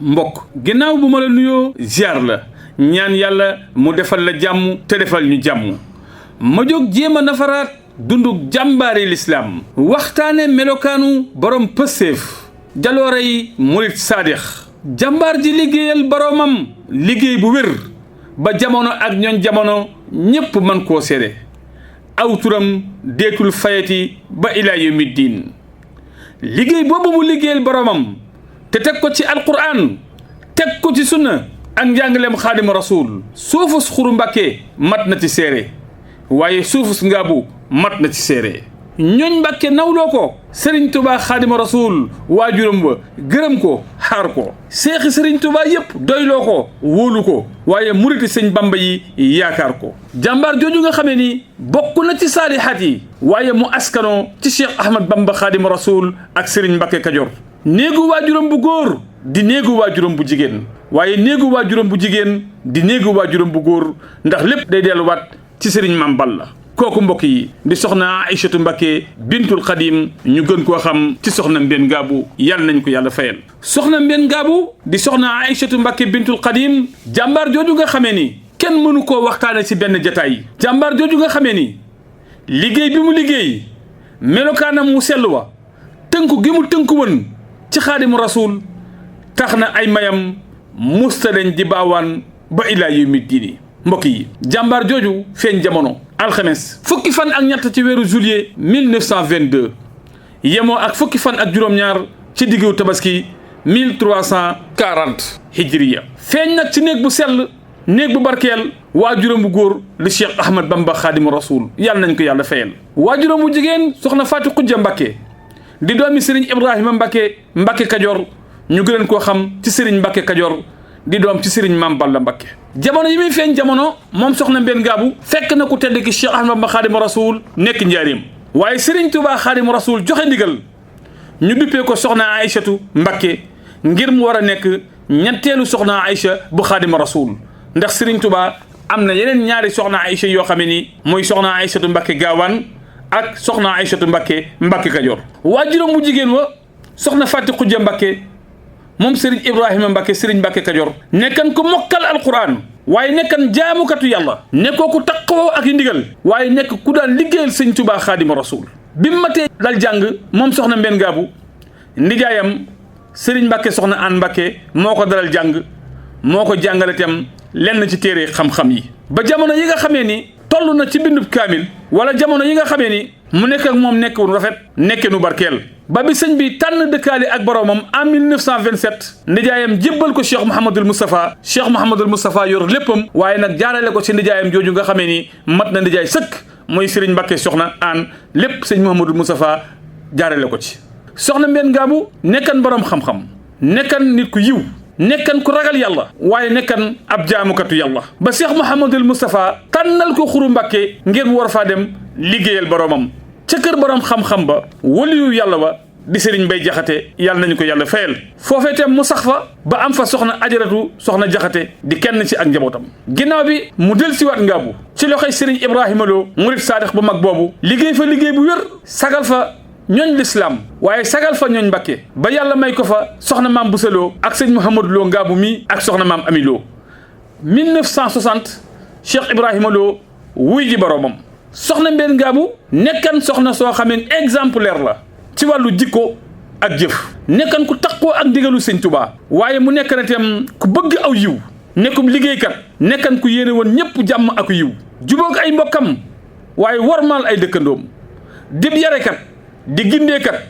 mbokk ginnaaw bu ma la nuyoo ziar la ñaan yàlla mu defal la jàmm te defal ñu jàmm ma jóg jéem a nafaraat dunduk jàmbaari lislaam waxtaane melokaanu borom pësséef jaloore yi murit saadix jàmbaar ji liggéeyal boromam liggéey bu wér ba jamono ak ñooñ jamono ñépp mën koo seede aw turam deetul fayati ba ilaa yawmi diin liggéey boobu mu liggéeyal boromam te teg ko ci alquran teg ko ci sunna ak njàngaleem xaadimu rasul suufus xuru mbàkke mat na ci seere waaye suufus ngaabu mat na ci seere ñooñ mbàkke nawloo ko sëriñ tubaa xaadimu rasul waajuram wa gërëm ko xaar ko seexi sëriñ tubaa yépp doyloo ko wóolu ko waaye muriti sëñ bamba yi yaakaar ko jàmbaar jooju nga xamee ni bokk na ci saalihaat yi waaye mu askanoo ci cheikh ahmad bamba xaadimu rasul ak sëriñ mbàkke kajoor néegu waajuram bu góor di néegu waajuram bu jigéen waaye néegu waajuram bu jigéen di néegu waajuram bu góor ndax lépp day delluwaat ci sëriñ Maam Balla kooku mbokk yi di soxna Aïchatu Mbacké bintul Xadim ñu gën koo xam ci soxna Mbène Ngabou yàlla nañ ko yàlla fayal soxna Mbène Ngabou di soxna Aïchatu Mbacké bintul Xadim jàmbaar jooju nga xamee ni kenn mënu koo waxtaane ci benn jataay jàmbaar jooju nga xamee ni liggéey bi mu liggéey melokaanam mu sell wa tënku gi mu tënku woon ci xaadimu rasul tax na ay mayam musta dañ di baawaan ba ilaa yawmi diini mbokk yi jàmbaar jooju feeñ jamono alxames fukki fan ak ñett ci weeru juillet 1922 yemoo ak fukki fan ak juróom-ñaar ci diggu tabaski 1340 hijriya feeñ nag ci néeg bu sell néeg bu barkeel waajuram bu góor li Cheikh Ahmad Bamba xaadimu rasul yàlla nañ ko yàlla fayal waajuram bu jigéen soxna Faati Xujja Mbacké di doomi Serigne Ibrahima Mbacké Kajoor ñu gën koo xam ci Serigne Mbacké Kajoor di doom ci Serigne Maam Balla Mbacké jamono yi muy feeñ jamono moom soxna Mbène Ngabou fekk na ku tedd ki Cheikh Ahmad Bamba Xaadimu Rasuul nekk njaareem waaye Serigne Touba Xaadimu Rasuul joxe ndigal ñu duppee ko soxna Aïchatu Mbacké ngir mu war a nekk ñetteelu soxna Aïcha bu Xaadimu Rasuul ndax Serigne Touba am na yeneen ñaari soxna Aïcha yoo xam ne ni muy soxna Aïchatu Mbacké Gaawaan ak soxna Aïchatu Mbacké Kajoor waajuram bu jigéen wa soxna Faati Xujja Mbacké moom Serigne Ibrahima Mbacké Serigne Mbacké Kajoor nekkan ko mokkal alquran waaye nekkan jaamukatu yàlla nekkoo ku taqoo ak i ndigal waaye nekk ku daan liggéeyal sëñ Tuubaa Xaadimu Rasuul bi mu matee dal jàng moom soxna Mbène Ngabou ndijaayam Serigne Mbacké soxna Aan Mbacké moo ko dalal jàng moo ko jàngale itam lenn ci téere xam-xam yi ba jamono yi nga xamee ni toll na ci bindub kaamil wala jamono yi nga xamee ni mu nekk ak moom nekk nu rafet nekke nu barkeel ba bi sëñ bi tànn dëkkaale ak boromam en 1927 ndijaayam jébbal ko Cheikh Mouhamadul Moustapha yor léppam waaye nag jaarale ko ci ndijaayam jooju nga xamee ni mat na ndijaay sëkk mooy Serigne Mbacké soxna Aan lépp sëñ Mouhamadul Moustapha jaarale ko ci soxna Mbène Ngabou nekkan borom xam-xam nekkan nit ku yiw nekkan ku ragal yàlla waaye nekkan ab jaamukatu yàlla ba Cheikh Mouhamadul Moustapha tànnal ko xuru Mbacké ngir mu war faa dem liggéeyal boromam ca kër borom xam-xam ba waliyu yàlla ba di Serigne Mbay Jaxate yàlla nañu ko yàlla fayal foofee itam mu sax fa ba am fa soxna ajaratu soxna Jaxate di kenn ci ak njabootam ginnaaw bi mu del siwaat Ngabou ci loxoy Serigne Ibrahima Lo murit saadix bu mag boobu liggéey fa liggéey bu wér sagal fa ñooñ lislaam waaye sagal fa ñooñ Mbacké ba yàlla may ko fa soxna maam Boussa Lo ak sëñ Mouhamadou Lo Ngabou mi ak soxna maam Ami Lo 1960 Cheikh Ibrahima Lo wuy ji boromam soxna Mbène Ngabou nekkan soxna soo xamee exemplaire la ci wàllu jikko ak jëf nekkan ku taqoo ak ndigalu sëñ Touba waaye mu nekk na itam ku bëgg aw yiw nekkum liggéeykat nekkan ku yéene woon ñëpp jàmm ak yiw jubóog ay mbokkam waaye wormaal ay dëkkandoom dib yarekat di gindeekat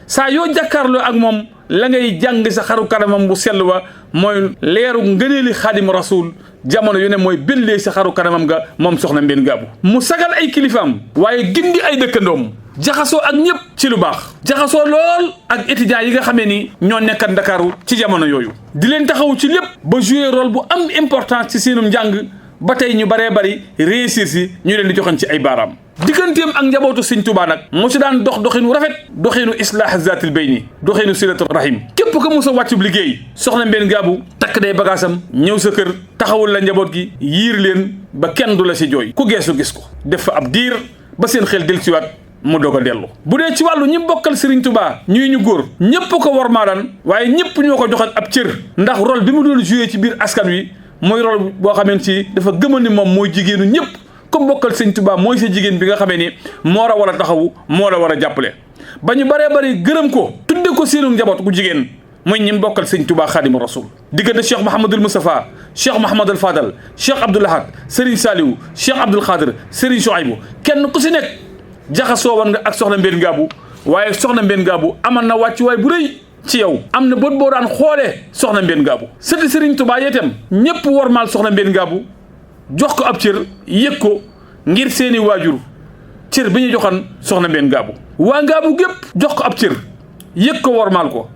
saa yoo jàkkaarloo ak moom la ngay jàng sa xaru kanamam bu sell wa mooy leeru ngëneeli Xaadimu Rasuul jamono yu ne mooy bellee sa xaru kanamam nga moom soxna Mbène Ngabou mu sagal ay kilifaam waaye gindi ay dëkkandoom jaxasoo ak ñëpp ci lu baax jaxasoo lool ak étudiants yi nga xamee ni ñoo nekkat Ndakaaru ci jamono yooyu di leen taxawu ci lépp ba jouer rôle bu am importance ci seenum njàng ba tey ñu baree bari réussir si ñu leen di joxoon ci ay baaraam digganteem ak njabootu sëñ Tuubaa nag mu si daan doxinu rafet doxinu islaaha zaatil bayni doxinu silatu rahim képp ko mos a wàccub liggéey soxna Mbène Ngabou takk day bagaasam ñëw sa kër taxawul la njaboot gi yiir leen ba kenn du la si jooy ku geesu gis ko def fa ab diir ba seen xel dellusiwaat mu doog a dellu. bu dee ci wàllu ñi bokkal Serigne Touba ñuy ñu góor ñëpp ko wormaalan waaye ñëpp ñoo ko joxoon ab cër ndax rôle bi mu doon joué ci biir askan wi mooy rôle boo xamante ni dafa gëmal ni moom mooy jigéenu ñëpp comme bokkal Serigne Touba mooy sa jigéen bi nga xamee ni moo la war a taxawu moo la war a jàppale ba ñu bëree bëri gërëm ko tudde ko seenu njaboot gu jigéen muy ñi bokkal Serigne Touba Xaadimu Rasul diggante Cheikh Mouhamadul Moustapha Cheikh Mouhamadul Fadal Cheikh Abdoul Ahad Serigne Saliou Cheikh Abdoul Khadir Serigne Souaïbou kenn ku si nekk jaxasoo woon nga ak soxna Mbène Ngabou waaye soxna Mbène Ngabou amal na wàccuwaay bu rëy ci yow am na bët boo daan xoolee soxna Mbène Ngabou sëti Serigne Touba yeetam ñëpp wormaal soxna Mbène Ngabou jox ko ab cër yëg ko ngir seeni waajur cër bi ñu joxoon soxna Mbène Ngabou waa Ngabou gépp jox ko ab cër yëg ko wormaal ko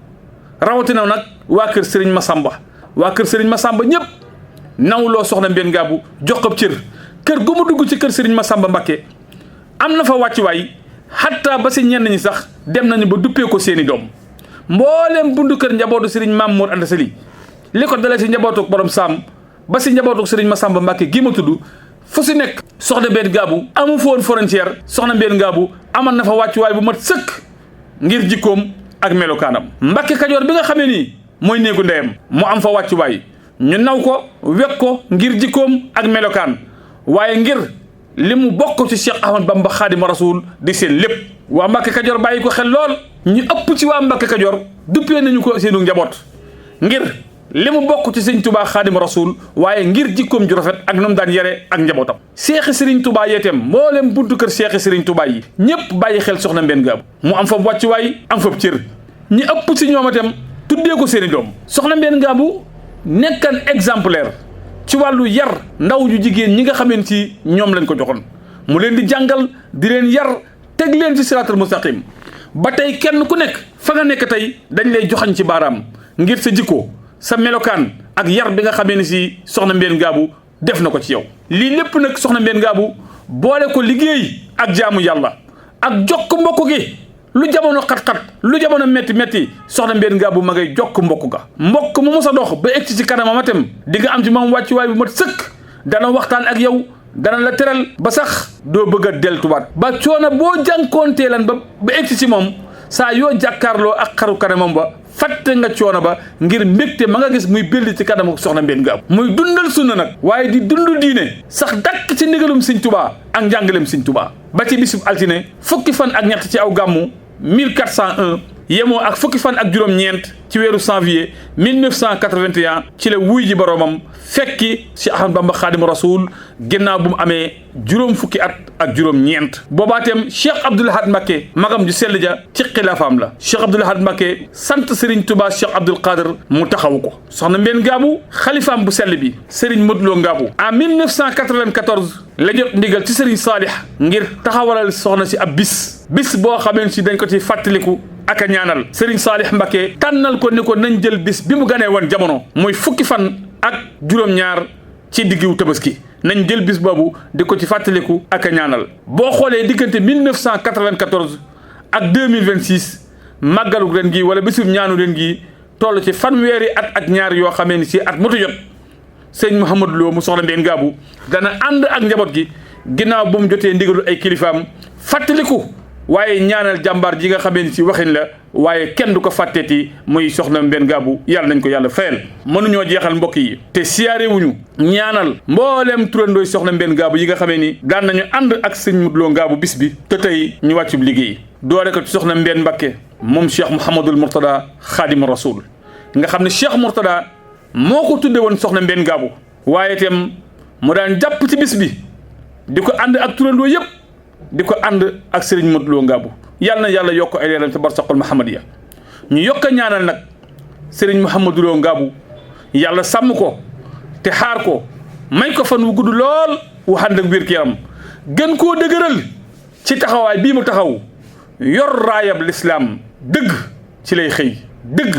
rawatina nag waa kër Serigne Massamba waa kër Serigne Massamba ñëpp nawloo soxna Mbène Ngabou jox ko ab cër kër gu mu dugg ci kër Serigne Massamba Mbacké am na fa wàccuwaay xatta ba si ñenn ñi sax dem nañu ba duppee ko seeni doom mbooleem bundu kër njabootu Serigne Mamour Anta Sali li ko dalee si njabootu borom Saam ba si njabootu Serigne Massamba Mbacké gi ma tudd fu si nekk soxna Mbène Ngabou amu fa woon frontière soxna Mbène Ngabou amal na fa wàccuwaay bu mat sëkk ngir jikkoom ak melokaanam Mbacké Kajoor bi nga xamee nii mooy néegu ndeyam mu am fa wàccuwaay ñu naw ko wekk ko ngir jikkoom ak melokaan waaye ngir li mu bokk ci Cheikh Ahmad Bamba Xaadimu Rasuul di seen lépp waa Mbacké Kajoor bàyyi ko xel lool ñu ëpp ci waa Mbacké Kajoor duppee nañu ko seenu njaboot ngir li mu bokk ci Sëriñ Touba Xaadimu Rasuul waaye ngir jikkoom ju rafet ak noonu daan yare ak njabootam seexi Serigne Touba yeetem mboolem buntu kër seexi Serigne Touba yi ñëpp bàyyi xel soxna Mbène Ngabou mu am fa wàccuwaay am fa cër ñi ëpp ci ñoom itam tuddee ko seeni doom soxna Mbène Ngabou nekkan exemplaire ci wàllu yar ndaw ju jigéen ñi nga xameen ci ñoom lañ ko joxoon mu leen di jàngal di leen yar teg leen ci siraatal mustaqim ba tey kenn ku nekk fa nga nekk tey dañ lay joxañ ci baaraam ngir sa jikko sa melokaan ak yar bi nga xamee ne si soxna Mbène Ngabou def na ko ci yow lii lépp nag soxna Mbène Ngabou boole ko liggéey ak jaamu yàlla ak jokk mbokk gi lu jamono xat-xat lu jamono métti soxna Mbène Ngabou ma ngay jokk mbokk ga mbokk mu mos a dox ba egg ci kanamam itam di nga am ci moom wàccuwaay bu mat sëkk dana waxtaan ak yow dana la teral ba sax doo bëgg a deltuwaat ba coono boo jànkoontee lan ba egg ci moom saa yoo jàkkaarloo ak xaru kanamam ba fàtte nga coono ba ngir mbégte ma nga gis muy belli ci kanamu soxna Mbène Ngabou muy dundal sunna nag waaye di dund diine sax dakk ci ndigalum Sëriñ Tuubaa ak njàngalem Sëriñ Tuubaa ba ci bisub altine fukki fan ak ñett ci aw gàmmu 1401 yemoo ak fukki fan ak juróom-ñeent ci weeru janvier 1981 ci la wuy ji boroomam fekki Cheikh Ahmad Bamba Xaadimu Rasuul ginnaaw bu mu amee juróom fukki at ak juróom-ñeent boobaateem Cheikh Abdoul Ahad Mbacké magam ju sell ja ci xilaafaam la Cheikh Abdoul Ahad Mbacké sant Serigne Touba Cheikh Abdoul Khadir mu taxawu ko soxna Mbène Ngabou xalifaam bu sell bi Serigne Modou Lo Ngabou en 1994 la jot ndigal ci Serigne Salih ngir taxawalal soxna si ab bis boo xamee si dañ ko ci fàttaliku ak a ñaanal Serigne Salih Mbacké tànnal ko ni ko nañ jël bis bi mu ganee woon jamono muy fukki fan ak juróom-ñaar ci diggu Tabaski nañ jël bis boobu di ko ci fàttaliku ak a ñaanal boo xoolee diggante 1994 ak 2026 màggalu ren gi wala bisub ñaanu ren gi toll ci fanweeri at ak ñaar yoo xamee ni si at mutu jot sëñ Mouhamadou Lo mu soxna Mbène Ngabou dana ànd ak njaboot gi ginnaaw bu mu jotee ndigalu ay kilifaam fàttaliku waaye ñaanal jàmbaar ji nga xamee ni si waxin la waaye kenn du ko fàtteeti muy soxna Mbène Ngabou yàlla nañ ko yàlla fayal mënuñoo jeexal mbokk yi te siyaare wuñu ñaanal mbooleem turandooy soxna Mbène Ngabou yi nga xamee ni daan nañu ànd ak sëñ Modou Lo Ngabou bis bi te tey ñu wàccub liggéey doore ko ci soxna Mbène Mbacké moom Cheikh Mouhamadoul Mourtada Khadimu Rasoul nga xam ne Cheikh Mourtada moo ko tudde woon soxna Mbène Ngabou waaye itam mu daan jàpp ci bis bi di ko ànd ak turandoo yëpp di ko ànd ak Serigne Modou Lo Ngabou yàlla na yàlla yokk ay leeram ci barsaqul Muhammadiya ñu yokk a ñaanal nag Serigne Mouhamadou Lo Ngabou yàlla sàmm ko te xaar ko may ko fan wu gudd lool wu ànd ak wér-gu-yaram gën koo dëgëral ci taxawaay bii mu taxaw yor raayab lislaam dëgg ci lay xëy dëgg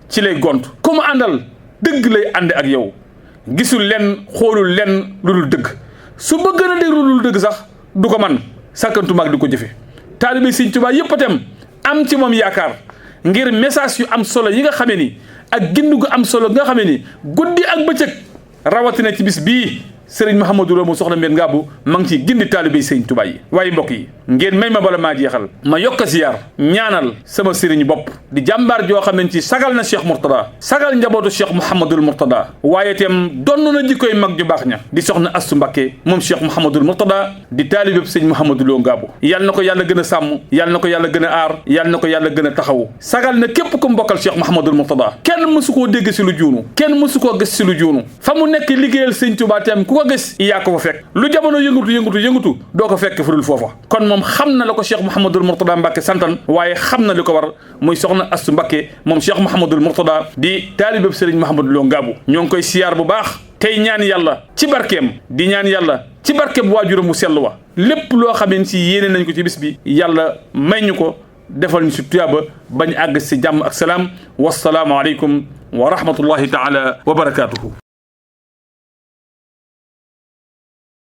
ci lay gont ku mu àndal dëgg lay ànd ak yow gisul lenn xoolul lenn lu dul dëgg su bëgg na déglu lu dul dëgg sax du ko man sàkkantumaak di ko jëfe taalibe Sëriñ Tuubaa yëpp itam am ci moom yaakaar ngir message yu am solo yi nga xamee ni ak gindu gu am solo nga xamee ni guddi ak bëccëg rawatina ci bis bii sëriñ Mouhamadou Lo mu soxna mbeen ngaabu ma ngi ci gindi taalibé sëriñ Tuubaa yi. waaye mbokk yi ngeen may ma bala maa jeexal ma yokk ziyaar ñaanal sama sëriñ bopp di jàmbaar joo xam ne ci sagal na Cheikh Mourtada sagal njabootu Cheikh Mouhamadul Mourtada waaye itam donn na jikkoy mag ju baax ña di soxna Astu Mbàkke moom Cheikh Mouhamadul Mourtada di taalibé sëriñ Mouhamadou Lo ngaabu yal na ko yàlla gën a sàmm yal na ko yàlla gën a aar yal na ko yàlla gën a taxawu sagal na képp ku mbokkal Cheikh Mouhamadul Mourtada kenn mësu koo dégg si lu juunu kenn mësu koo gis si lu juunu fa mu nekk liggéeyal sëñ Tuubaa tam ku ko gis yaa ko fa fekk lu jamono yëngutu doo ko fekk furul foofa kon moom xam na la ko Cheikh Mouhamadul Mourtada Mbàkke santan waaye xam na li ko war muy soxna Astu Mbàkke moom Cheikh Mouhamadul Mourtada di taalibeb sëriñ Mouhamadou Lo ngaabu ñoo ngi koy siyaar bu baax tey ñaan yàlla ci barkeem di ñaan yàlla ci barkeem waajuram mu sell wa lépp loo xamee si yéene nañ ko ci bis bi yàlla may ñu ko defal ñu si tuyaaba bañ àgg si jàmm ak salaam wasalaamu aleykum wa rahmatullahi taala wa barakaatuhu